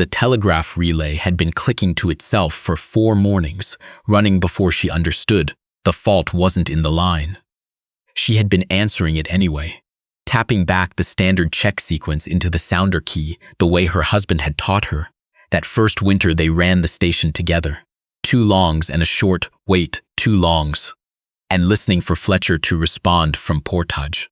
The telegraph relay had been clicking to itself for 4 mornings, running before she understood the fault wasn't in the line. She had been answering it anyway, tapping back the standard check sequence into the sounder key the way her husband had taught her. That first winter they ran the station together. 2 longs and a short, wait, 2 longs. And listening for Fletcher to respond from portage.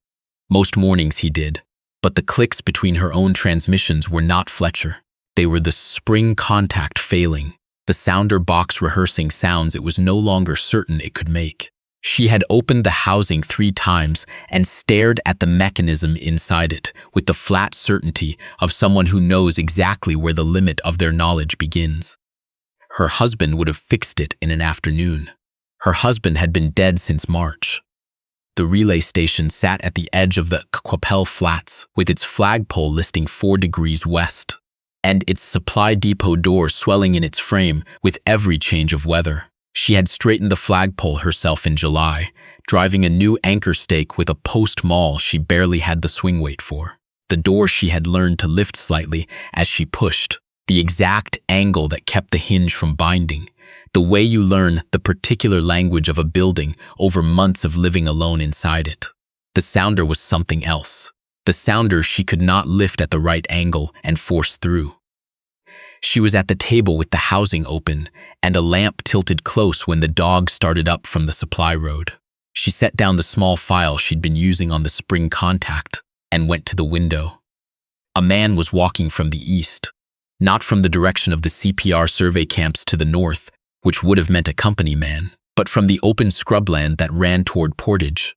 Most mornings he did, but the clicks between her own transmissions were not Fletcher. They were the spring contact failing, the sounder box rehearsing sounds it was no longer certain it could make. She had opened the housing 3 times and stared at the mechanism inside it with the flat certainty of someone who knows exactly where the limit of their knowledge begins. Her husband would have fixed it in an afternoon. Her husband had been dead since March. The relay station sat at the edge of the Quapel Flats with its flagpole listing 4 degrees west, and its supply depot door swelling in its frame with every change of weather. She had straightened the flagpole herself in July, driving a new anchor stake with a post maul she barely had the swing weight for. The door she had learned to lift slightly as she pushed, the exact angle that kept the hinge from binding, the way you learn the particular language of a building over months of living alone inside it. The sounder was something else. The sounder she could not lift at the right angle and force through. She was at the table with the housing open and a lamp tilted close when the dog started up from the supply road. She set down the small file she'd been using on the spring contact and went to the window. A man was walking from the east, not from the direction of the CPR survey camps to the north, which would have meant a company man, but from the open scrubland that ran toward Portage,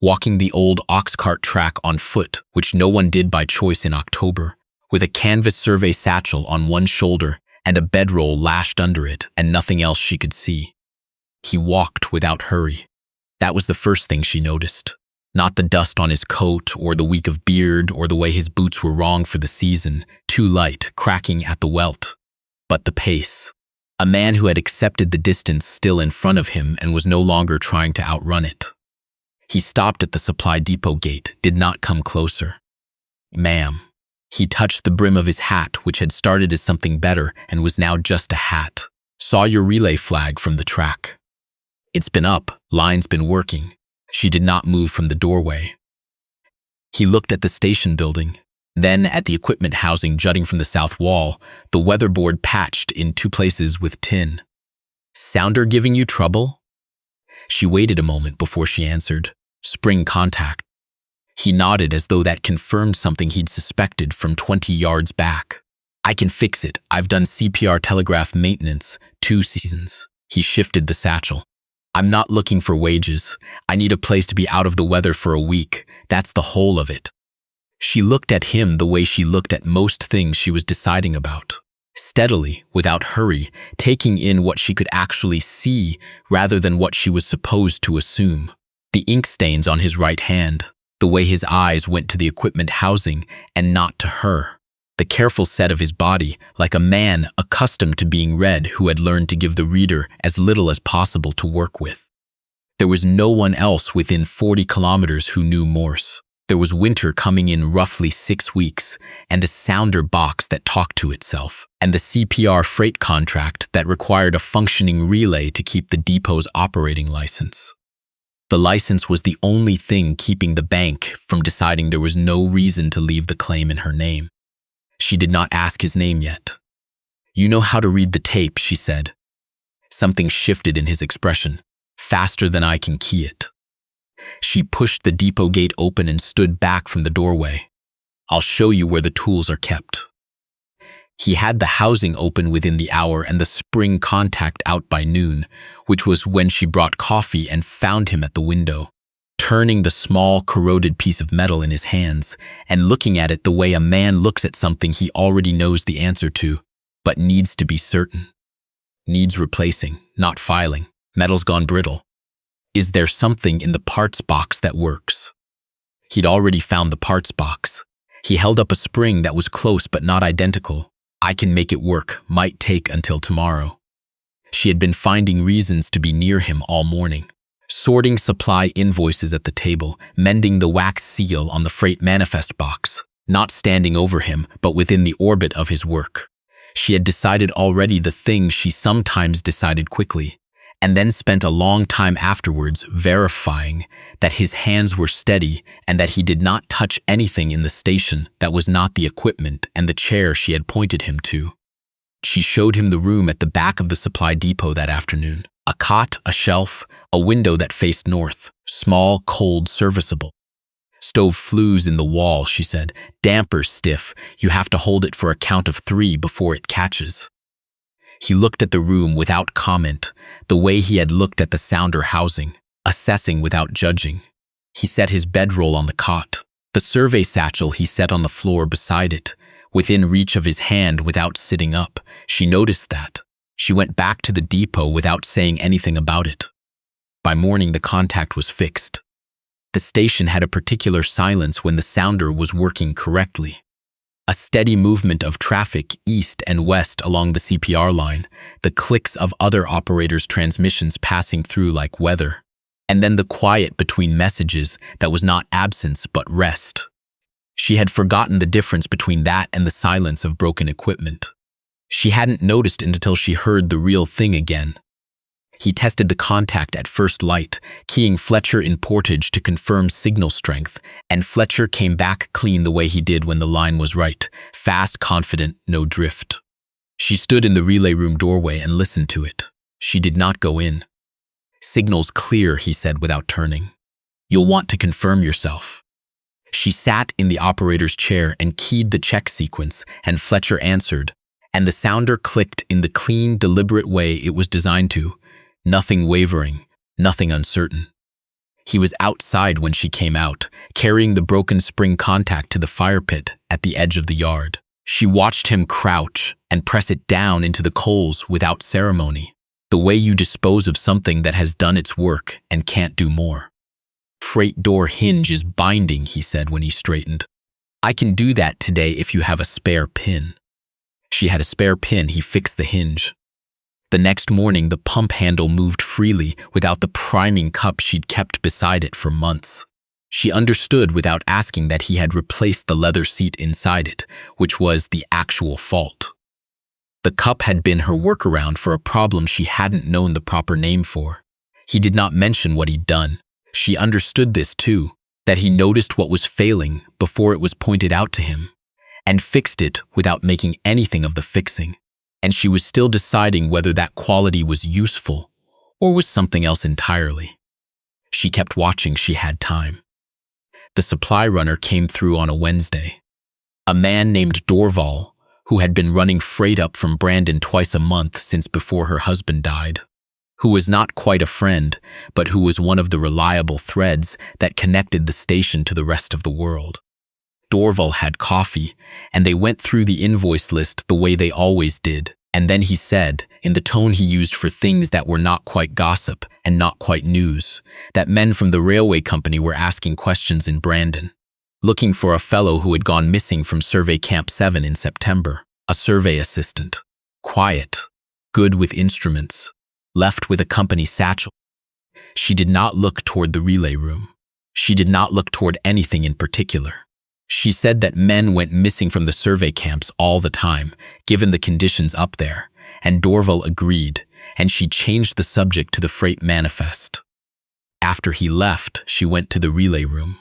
walking the old ox cart track on foot, which no one did by choice in October, with a canvas survey satchel on one shoulder and a bedroll lashed under it and nothing else she could see. He walked without hurry. That was the first thing she noticed. Not the dust on his coat or the week of beard or the way his boots were wrong for the season, too light, cracking at the welt, but the pace. A man who had accepted the distance still in front of him and was no longer trying to outrun it. He stopped at the supply depot gate, did not come closer. "Ma'am." He touched the brim of his hat, which had started as something better and was now just a hat. "Saw your relay flag from the track. It's been up, line's been working." She did not move from the doorway. He looked at the station building, then at the equipment housing jutting from the south wall, the weatherboard patched in 2 places with tin. "Sounder giving you trouble?" She waited a moment before she answered, "Spring contact." He nodded as though that confirmed something he'd suspected from 20 yards back. "I can fix it. I've done CPR telegraph maintenance 2 seasons. He shifted the satchel. "I'm not looking for wages. I need a place to be out of the weather for a week. That's the whole of it." She looked at him the way she looked at most things she was deciding about. Steadily, without hurry, taking in what she could actually see rather than what she was supposed to assume. The ink stains on his right hand, the way his eyes went to the equipment housing and not to her. The careful set of his body, like a man accustomed to being read who had learned to give the reader as little as possible to work with. There was no one else within 40 kilometers who knew Morse. There was winter coming in roughly 6 weeks, and a sounder box that talked to itself, and the CPR freight contract that required a functioning relay to keep the depot's operating license. The license was the only thing keeping the bank from deciding there was no reason to leave the claim in her name. She did not ask his name yet. "You know how to read the tape," she said. Something shifted in his expression, faster than I can key it. She pushed the depot gate open and stood back from the doorway. "I'll show you where the tools are kept." He had the housing open within the hour and the spring contact out by noon, which was when she brought coffee and found him at the window, turning the small, corroded piece of metal in his hands and looking at it the way a man looks at something he already knows the answer to, but needs to be certain. Needs replacing, not filing. Metal's gone brittle. Is there something in the parts box that works? He'd already found the parts box. He held up a spring that was close but not identical. "I can make it work, might take until tomorrow." She had been finding reasons to be near him all morning. Sorting supply invoices at the table, mending the wax seal on the freight manifest box, not standing over him, but within the orbit of his work. She had decided already the thing she sometimes decided quickly, and then spent a long time afterwards verifying that his hands were steady and that he did not touch anything in the station that was not the equipment and the chair she had pointed him to. She showed him the room at the back of the supply depot that afternoon. A cot, a shelf, a window that faced north, small, cold, serviceable. Stove flues in the wall, she said. Dampers stiff. You have to hold it for a count of 3 before it catches. He looked at the room without comment, the way he had looked at the sounder housing, assessing without judging. He set his bedroll on the cot. The survey satchel he set on the floor beside it, within reach of his hand without sitting up. She noticed that. She went back to the depot without saying anything about it. By morning, the contact was fixed. The station had a particular silence when the sounder was working correctly. A steady movement of traffic east and west along the CPR line, the clicks of other operators' transmissions passing through like weather, and then the quiet between messages that was not absence but rest. She had forgotten the difference between that and the silence of broken equipment. She hadn't noticed until she heard the real thing again. He tested the contact at first light, keying Fletcher in portage to confirm signal strength, and Fletcher came back clean the way he did when the line was right, fast, confident, no drift. She stood in the relay room doorway and listened to it. She did not go in. Signal's clear, he said without turning. You'll want to confirm yourself. She sat in the operator's chair and keyed the check sequence, and Fletcher answered, and the sounder clicked in the clean, deliberate way it was designed to. Nothing wavering, nothing uncertain. He was outside when she came out, carrying the broken spring contact to the fire pit at the edge of the yard. She watched him crouch and press it down into the coals without ceremony, the way you dispose of something that has done its work and can't do more. Freight door hinge is binding, he said when he straightened. I can do that today if you have a spare pin. She had a spare pin. He fixed the hinge. The next morning, the pump handle moved freely without the priming cup she'd kept beside it for months. She understood without asking that he had replaced the leather seat inside it, which was the actual fault. The cup had been her workaround for a problem she hadn't known the proper name for. He did not mention what he'd done. She understood this too, that he noticed what was failing before it was pointed out to him, and fixed it without making anything of the fixing. And she was still deciding whether that quality was useful or was something else entirely. She kept watching. She had time. The supply runner came through on a Wednesday. A man named Dorval, who had been running freight up from Brandon twice a month since before her husband died, who was not quite a friend, but who was one of the reliable threads that connected the station to the rest of the world. Dorval had coffee, and they went through the invoice list the way they always did, and then he said, in the tone he used for things that were not quite gossip and not quite news, that men from the railway company were asking questions in Brandon, looking for a fellow who had gone missing from Survey Camp 7 in September, a survey assistant, quiet, good with instruments, left with a company satchel. She did not look toward the relay room. She did not look toward anything in particular. She said that men went missing from the survey camps all the time, given the conditions up there, and Dorval agreed, and she changed the subject to the freight manifest. After he left, she went to the relay room.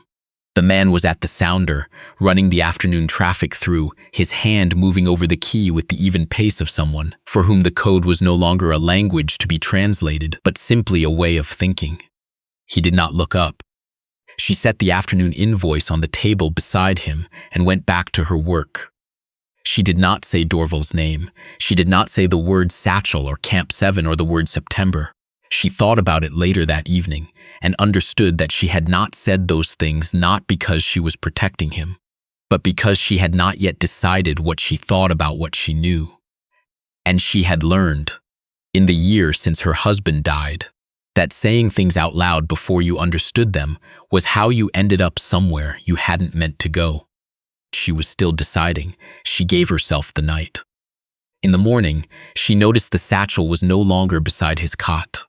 The man was at the sounder, running the afternoon traffic through, his hand moving over the key with the even pace of someone for whom the code was no longer a language to be translated, but simply a way of thinking. He did not look up. She set the afternoon invoice on the table beside him and went back to her work. She did not say Dorval's name. She did not say the word satchel or Camp 7 or the word September. She thought about it later that evening and understood that she had not said those things not because she was protecting him, but because she had not yet decided what she thought about what she knew. And she had learned, in the year since her husband died, that saying things out loud before you understood them was how you ended up somewhere you hadn't meant to go. She was still deciding. She gave herself the night. In the morning, she noticed the satchel was no longer beside his cot.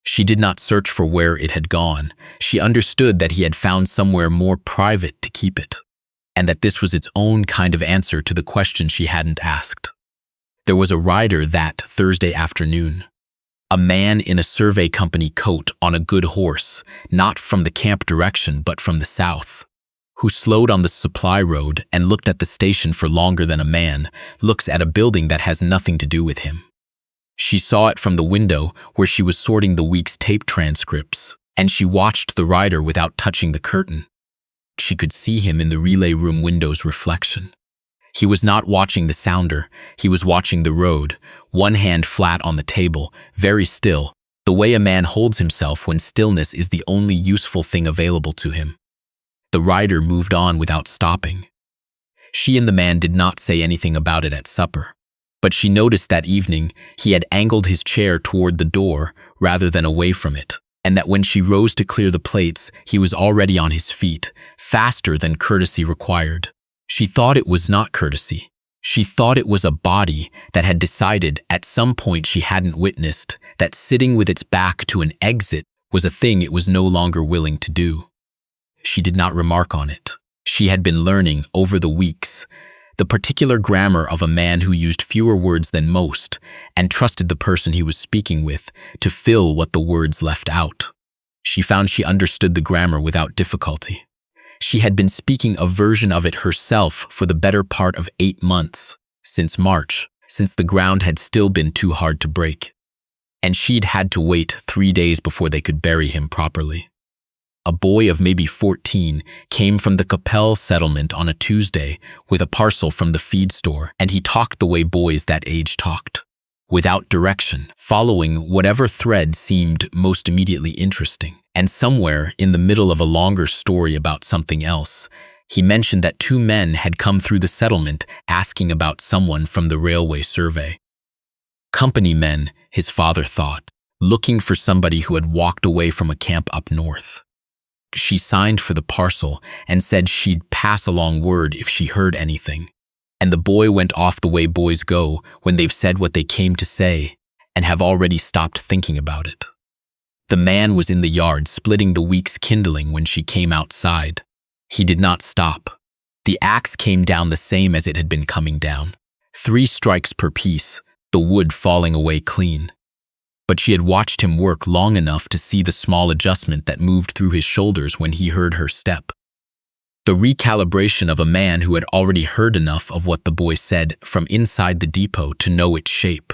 She did not search for where it had gone. She understood that he had found somewhere more private to keep it, and that this was its own kind of answer to the question she hadn't asked. There was a rider that Thursday afternoon. A man in a survey company coat on a good horse, not from the camp direction but from the south, who slowed on the supply road and looked at the station for longer than a man looks at a building that has nothing to do with him. She saw it from the window where she was sorting the week's tape transcripts, and she watched the rider without touching the curtain. She could see him in the relay room window's reflection. He was not watching the sounder, he was watching the road, one hand flat on the table, very still, the way a man holds himself when stillness is the only useful thing available to him. The rider moved on without stopping. She and the man did not say anything about it at supper, but she noticed that evening he had angled his chair toward the door rather than away from it, and that when she rose to clear the plates, he was already on his feet, faster than courtesy required. She thought it was not courtesy. She thought it was a body that had decided at some point she hadn't witnessed that sitting with its back to an exit was a thing it was no longer willing to do. She did not remark on it. She had been learning, over the weeks, the particular grammar of a man who used fewer words than most and trusted the person he was speaking with to fill what the words left out. She found she understood the grammar without difficulty. She had been speaking a version of it herself for the better part of 8 months, since March, since the ground had still been too hard to break. And she'd had to wait 3 days before they could bury him properly. A boy of maybe 14 came from the Capel settlement on a Tuesday with a parcel from the feed store, and he talked the way boys that age talked, without direction, following whatever thread seemed most immediately interesting. And somewhere in the middle of a longer story about something else, he mentioned that 2 men had come through the settlement asking about someone from the railway survey. Company men, his father thought, looking for somebody who had walked away from a camp up north. She signed for the parcel and said she'd pass along word if she heard anything. And the boy went off the way boys go when they've said what they came to say and have already stopped thinking about it. The man was in the yard splitting the week's kindling when she came outside. He did not stop. The axe came down the same as it had been coming down. 3 strikes per piece, the wood falling away clean. But she had watched him work long enough to see the small adjustment that moved through his shoulders when he heard her step. The recalibration of a man who had already heard enough of what the boy said from inside the depot to know its shape.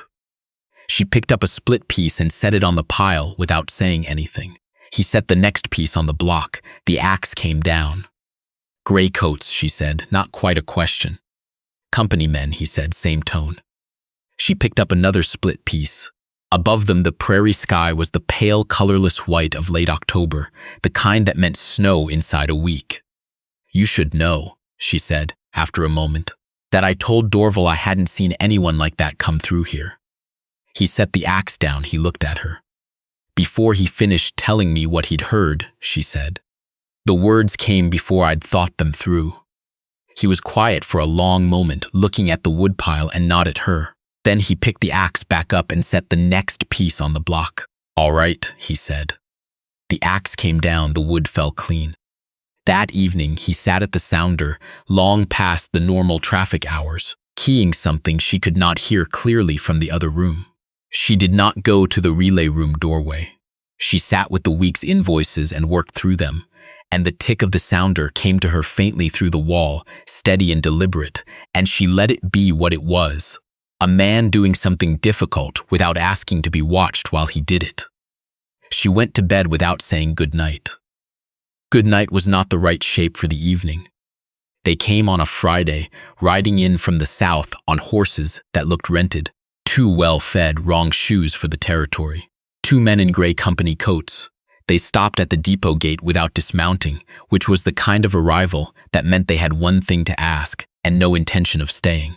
She picked up a split piece and set it on the pile without saying anything. He set the next piece on the block. The axe came down. "Gray coats," she said, not quite a question. "Company men," he said, same tone. She picked up another split piece. Above them, the prairie sky was the pale, colorless white of late October, the kind that meant snow inside a week. "You should know," she said, after a moment, "that I told Dorval I hadn't seen anyone like that come through here." He set the axe down. He looked at her. "Before he finished telling me what he'd heard," she said. "The words came before I'd thought them through." He was quiet for a long moment, looking at the woodpile and not at her. Then he picked the axe back up and set the next piece on the block. "All right," he said. The axe came down, the wood fell clean. That evening, he sat at the sounder, long past the normal traffic hours, keying something she could not hear clearly from the other room. She did not go to the relay room doorway. She sat with the week's invoices and worked through them, and the tick of the sounder came to her faintly through the wall, steady and deliberate, and she let it be what it was. A man doing something difficult without asking to be watched while he did it. She went to bed without saying good night. Good night was not the right shape for the evening. They came on a Friday, riding in from the south on horses that looked rented, 2 well-fed, wrong shoes for the territory, 2 men in gray company coats. They stopped at the depot gate without dismounting, which was the kind of arrival that meant they had one thing to ask and no intention of staying.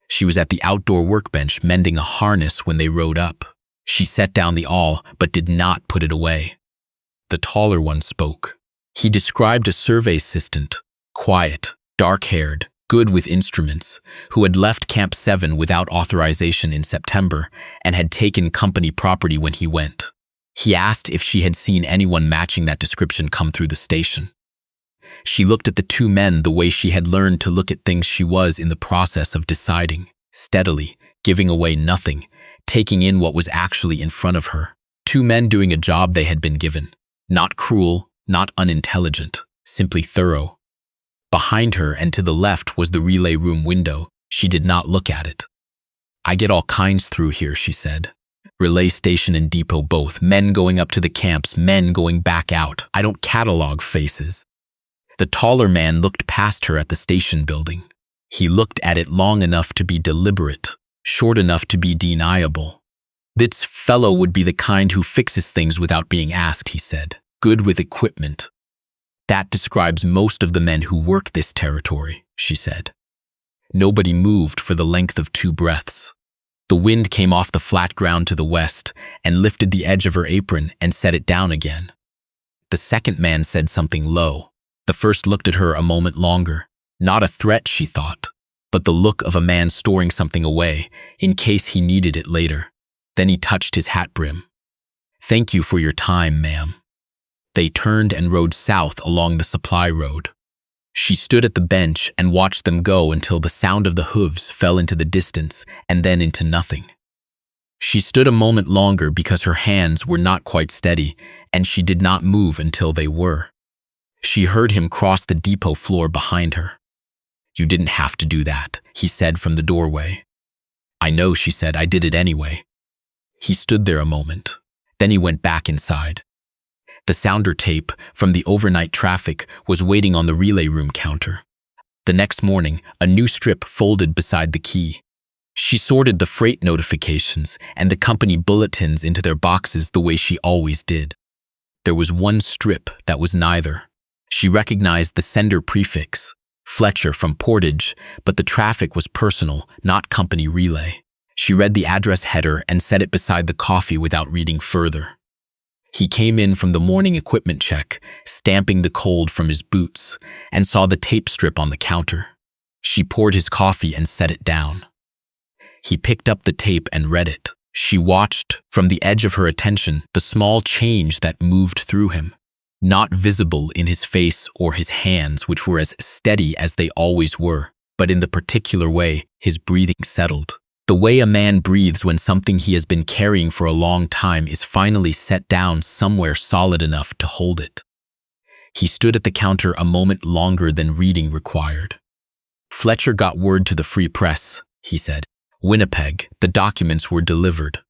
She was at the outdoor workbench mending a harness when they rode up. She set down the awl, but did not put it away. The taller one spoke. He described a survey assistant, quiet, dark-haired, good with instruments, who had left Camp 7 without authorization in September and had taken company property when he went. He asked if she had seen anyone matching that description come through the station. She looked at the 2 men the way she had learned to look at things she was in the process of deciding, steadily, giving away nothing, taking in what was actually in front of her. Two men doing a job they had been given. Not cruel, not unintelligent, simply thorough. Behind her and to the left was the relay room window. She did not look at it. "I get all kinds through here," she said. "Relay station and depot both. Men going up to the camps, men going back out. I don't catalog faces." The taller man looked past her at the station building. He looked at it long enough to be deliberate, short enough to be deniable. "This fellow would be the kind who fixes things without being asked," he said. "Good with equipment." "That describes most of the men who work this territory," she said. Nobody moved for the length of 2 breaths. The wind came off the flat ground to the west and lifted the edge of her apron and set it down again. The second man said something low. The first looked at her a moment longer. Not a threat, she thought, but the look of a man storing something away in case he needed it later. Then he touched his hat brim. "Thank you for your time, ma'am." They turned and rode south along the supply road. She stood at the bench and watched them go until the sound of the hooves fell into the distance and then into nothing. She stood a moment longer because her hands were not quite steady, and she did not move until they were. She heard him cross the depot floor behind her. "You didn't have to do that," he said from the doorway. "I know," she said. "I did it anyway." He stood there a moment. Then he went back inside. The sounder tape from the overnight traffic was waiting on the relay room counter. The next morning, a new strip folded beside the key. She sorted the freight notifications and the company bulletins into their boxes the way she always did. There was one strip that was neither. She recognized the sender prefix, Fletcher from Portage, but the traffic was personal, not company relay. She read the address header and set it beside the coffee without reading further. He came in from the morning equipment check, stamping the cold from his boots, and saw the tape strip on the counter. She poured his coffee and set it down. He picked up the tape and read it. She watched, from the edge of her attention, the small change that moved through him. Not visible in his face or his hands, which were as steady as they always were, but in the particular way his breathing settled. The way a man breathes when something he has been carrying for a long time is finally set down somewhere solid enough to hold it. He stood at the counter a moment longer than reading required. "Fletcher got word to the Free Press," he said. "Winnipeg, the documents were delivered."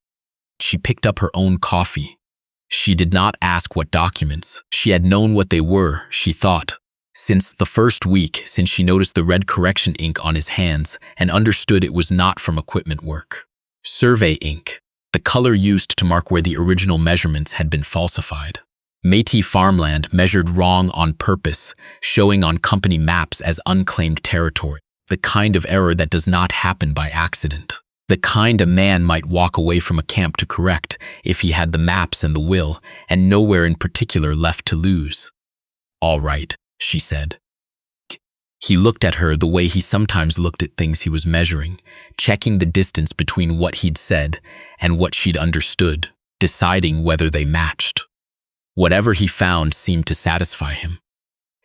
She picked up her own coffee. She did not ask what documents. She had known what they were, she thought, since the first week since she noticed the red correction ink on his hands and understood it was not from equipment work. Survey ink, the color used to mark where the original measurements had been falsified. Métis farmland measured wrong on purpose, showing on company maps as unclaimed territory, the kind of error that does not happen by accident. The kind a man might walk away from a camp to correct if he had the maps and the will, and nowhere in particular left to lose. "All right," she said. He looked at her the way he sometimes looked at things he was measuring, checking the distance between what he'd said and what she'd understood, deciding whether they matched. Whatever he found seemed to satisfy him.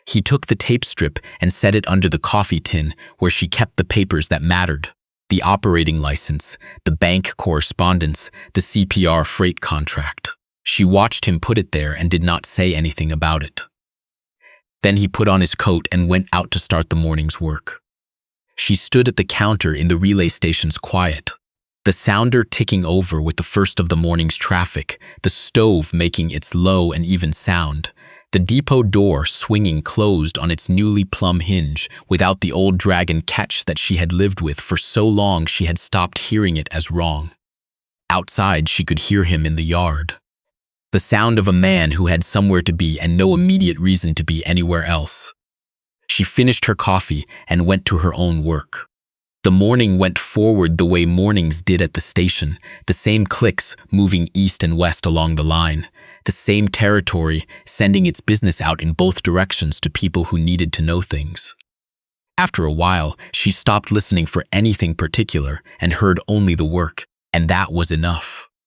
He took the tape strip and set it under the coffee tin where she kept the papers that mattered. The operating license, the bank correspondence, the CPR freight contract. She watched him put it there and did not say anything about it. Then he put on his coat and went out to start the morning's work. She stood at the counter in the relay station's quiet, the sounder ticking over with the first of the morning's traffic, the stove making its low and even sound, the depot door swinging closed on its newly plumb hinge without the old dragon catch that she had lived with for so long she had stopped hearing it as wrong. Outside, she could hear him in the yard. The sound of a man who had somewhere to be and no immediate reason to be anywhere else. She finished her coffee and went to her own work. The morning went forward the way mornings did at the station, the same clicks moving east and west along the line, the same territory sending its business out in both directions to people who needed to know things. After a while, she stopped listening for anything particular and heard only the work, and that was enough.